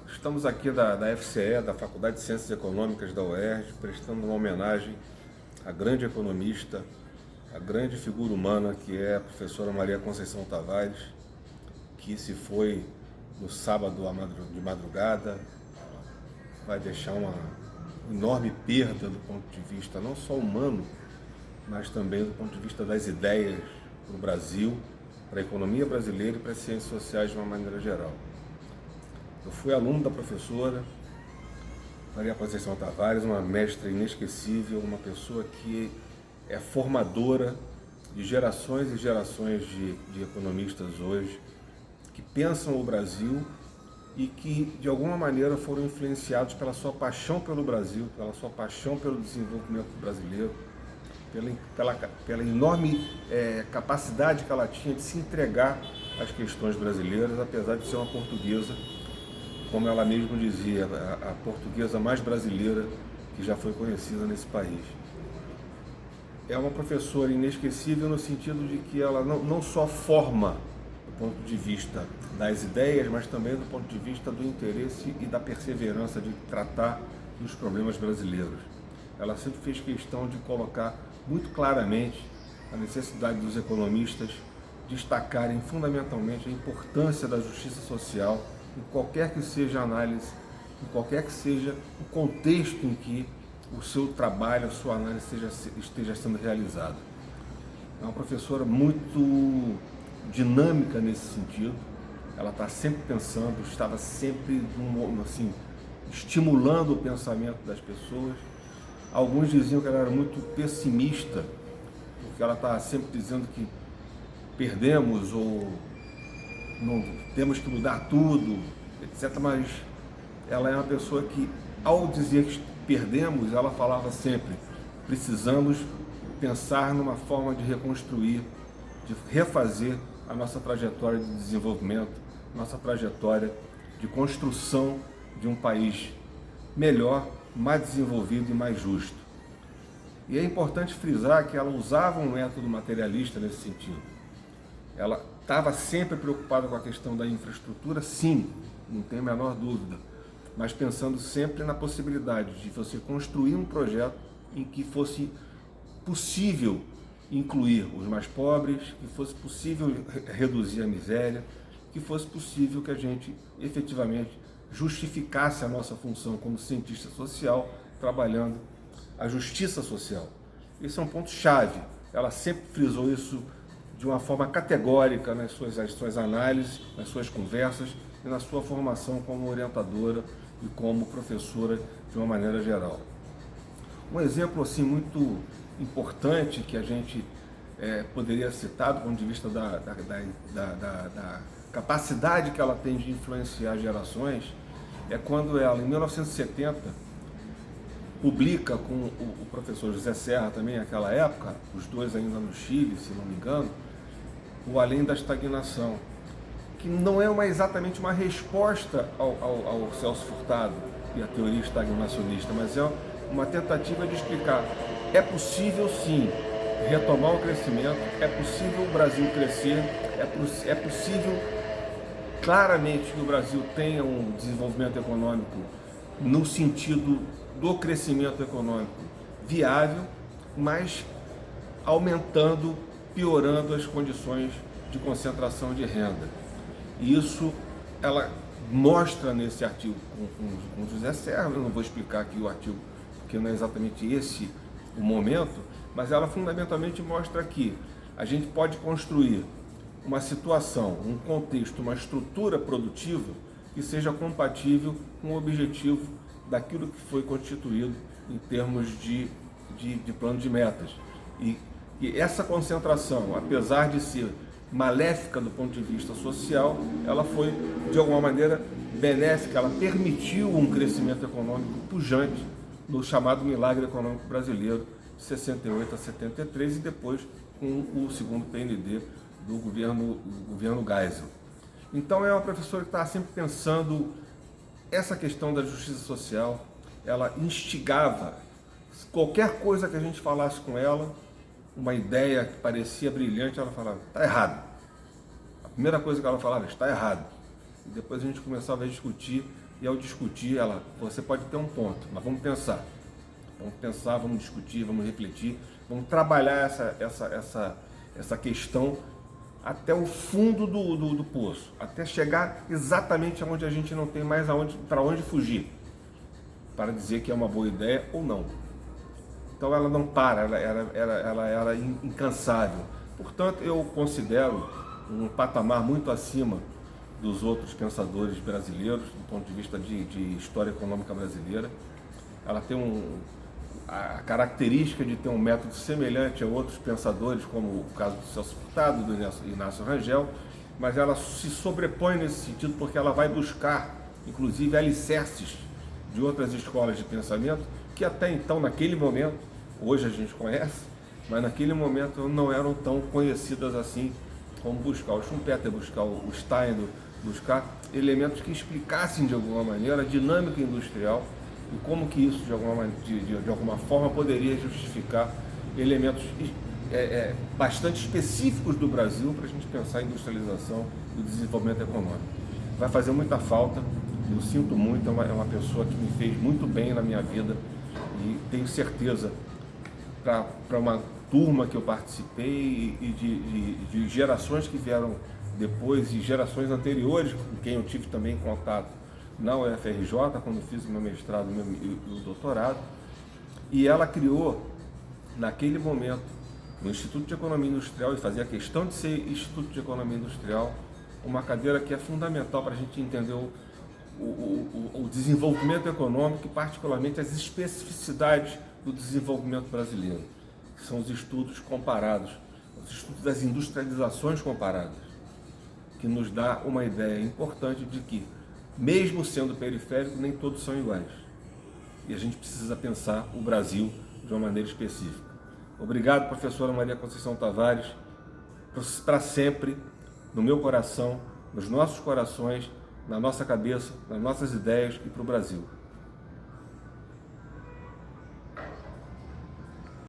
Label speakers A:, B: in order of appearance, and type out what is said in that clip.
A: Estamos aqui da FCE, da Faculdade de Ciências Econômicas da UERJ, prestando uma homenagem à grande economista, à grande figura humana que é a professora Maria Conceição Tavares, que se foi no sábado de madrugada. Vai deixar uma enorme perda do ponto de vista não só humano, mas também do ponto de vista das ideias para o Brasil, para a economia brasileira e para as ciências sociais de uma maneira geral. Eu fui aluno da professora Maria Conceição Tavares, uma mestra inesquecível, uma pessoa que é formadora de gerações e gerações de economistas hoje, que pensam o Brasil e que, de alguma maneira, foram influenciados pela sua paixão pelo Brasil, pela sua paixão pelo desenvolvimento brasileiro, pela enorme capacidade que ela tinha de se entregar às questões brasileiras, apesar de ser uma portuguesa, como ela mesma dizia, a portuguesa mais brasileira que já foi conhecida nesse país. É uma professora inesquecível no sentido de que ela não só forma do ponto de vista das ideias, mas também do ponto de vista do interesse e da perseverança de tratar dos problemas brasileiros. Ela sempre fez questão de colocar muito claramente a necessidade dos economistas destacarem fundamentalmente a importância da justiça social em qualquer que seja a análise, em qualquer que seja o contexto em que o seu trabalho, a sua análise esteja sendo realizada. É uma professora muito dinâmica nesse sentido. Ela está sempre pensando, estava sempre assim, estimulando o pensamento das pessoas. Alguns diziam que ela era muito pessimista, porque ela está sempre dizendo que perdemos ou não temos que mudar tudo, etc. Mas ela é uma pessoa que, ao dizer que perdemos, ela falava sempre: precisamos pensar numa forma de reconstruir, de refazer a nossa trajetória de desenvolvimento, nossa trajetória de construção de um país melhor, mais desenvolvido e mais justo. E é importante frisar que ela usava um método materialista nesse sentido. Ela estava sempre preocupada com a questão da infraestrutura, sim, não tem a menor dúvida, mas pensando sempre na possibilidade de você construir um projeto em que fosse possível incluir os mais pobres, que fosse possível reduzir a miséria, que fosse possível que a gente efetivamente justificasse a nossa função como cientista social, trabalhando a justiça social. Esse é um ponto-chave. Ela sempre frisou isso de uma forma categórica nas suas análises, nas suas conversas e na sua formação como orientadora e como professora de uma maneira geral. Um exemplo assim muito importante que a gente poderia citar do ponto de vista da capacidade que ela tem de influenciar gerações é quando ela, em 1970, publica com o professor José Serra também naquela época, os dois ainda no Chile, se não me engano, o Além da Estagnação, que não é exatamente uma resposta ao Celso Furtado e à teoria estagnacionista, mas é uma tentativa de explicar: é possível sim retomar o crescimento, é possível o Brasil crescer, é possível claramente que o Brasil tenha um desenvolvimento econômico no sentido do crescimento econômico viável, mas aumentando, piorando as condições de concentração de renda. E isso ela mostra nesse artigo com José Serra. Eu não vou explicar aqui o artigo, porque não é exatamente esse o momento, mas ela fundamentalmente mostra que a gente pode construir uma situação, um contexto, uma estrutura produtiva que seja compatível com o objetivo daquilo que foi constituído em termos de plano de metas. E essa concentração, apesar de ser maléfica do ponto de vista social, ela foi, de alguma maneira, benéfica. Ela permitiu um crescimento econômico pujante no chamado milagre econômico brasileiro de 68 a 73 e depois com o segundo PND do governo Geisel. Então é uma professora que está sempre pensando essa questão da justiça social. Ela instigava qualquer coisa que a gente falasse com ela, uma ideia que parecia brilhante, ela falava: está errado. A primeira coisa que ela falava: está errado. E depois a gente começava a discutir, e ao discutir, você pode ter um ponto, mas vamos pensar. Vamos pensar, vamos discutir, vamos refletir, vamos trabalhar essa questão até o fundo do poço, até chegar exatamente aonde a gente não tem mais para onde fugir, para dizer que é uma boa ideia ou não. Então ela não para, ela era incansável. Portanto, eu considero um patamar muito acima dos outros pensadores brasileiros, do ponto de vista de história econômica brasileira. Ela tem a característica de ter um método semelhante a outros pensadores, como o caso do Celso Furtado, do Inácio Rangel, mas ela se sobrepõe nesse sentido porque ela vai buscar, inclusive, alicerces de outras escolas de pensamento que até então, naquele momento, hoje a gente conhece, mas naquele momento não eram tão conhecidas assim, como buscar o Schumpeter, buscar o Steiner, buscar elementos que explicassem de alguma maneira a dinâmica industrial e como que isso de alguma forma poderia justificar elementos bastante específicos do Brasil para a gente pensar em industrialização e desenvolvimento econômico. Vai fazer muita falta, eu sinto muito, é uma pessoa que me fez muito bem na minha vida e tenho certeza para uma turma que eu participei e de gerações que vieram depois e gerações anteriores com quem eu tive também contato na UFRJ, quando fiz o meu mestrado e o doutorado, e ela criou, naquele momento, no Instituto de Economia Industrial, e fazia questão de ser Instituto de Economia Industrial, uma cadeira que é fundamental para a gente entender o desenvolvimento econômico e particularmente as especificidades do desenvolvimento brasileiro, que são os estudos comparados, os estudos das industrializações comparadas, que nos dá uma ideia importante de que, mesmo sendo periférico, nem todos são iguais. E a gente precisa pensar o Brasil de uma maneira específica. Obrigado, professora Maria Conceição Tavares, para sempre, no meu coração, nos nossos corações, na nossa cabeça, nas nossas ideias e para o Brasil.